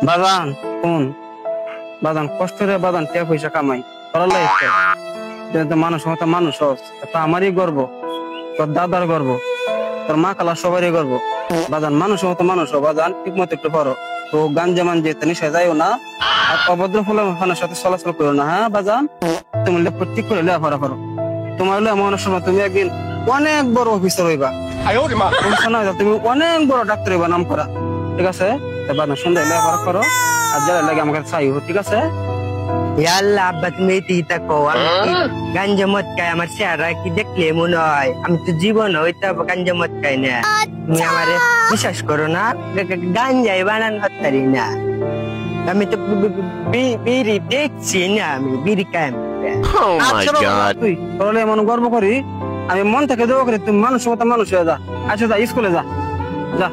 বাজান কোন বাজান কষ্ট রে বাজান টাকা পয়সা কামাই পড়ালাই মানুষ মতো মানুষ তা আমারই গর্ব, তোর দাদার গর্ব, তোর মা কালা সবারই গর্ব। বাজান মানুষ মতো মানুষ বাজান ঠিক মতো একটু পড়ো, তো গাঞ্জা মানজে নিশা যাইও না, আর অভদ্র ফলের সাথে চলাচল করো না। হ্যাঁ বাজান, তুমি ঠিক করে লেখাপড়া করো। তোমার হলে মনে সময় তুমি একদিন অনেক বড় অফিসার হইবা, তুমি অনেক বড় ডাক্তার হইবা নাম করা। ঠিক আছে বাজান, সুন্দর লেখাপড়া করো আর যারা লাগে আমাকে চাইও। ঠিক আছে আল্লাহ আব্বা তুমি এটা কো, আমি গাঞ্জা মদ খাই, আমার চেহারা কি দেখলে মনে হয় আমি তো জীবন হইতে গাঞ্জা মদ খাই না। তুমি আমারে বিশ্বাস করো না, গাঞ্জাই বানানো পারি না। আমি তো বিড়ি দেখছি না, আমি বিড়ি খাই। তুই তোরলে এমন গর্ব করি, আমি মন থেকে দেবো করি তুমি মানুষ মতো মানুষ হয়ে যা। আচ্ছা যা স্কুলে যা যা।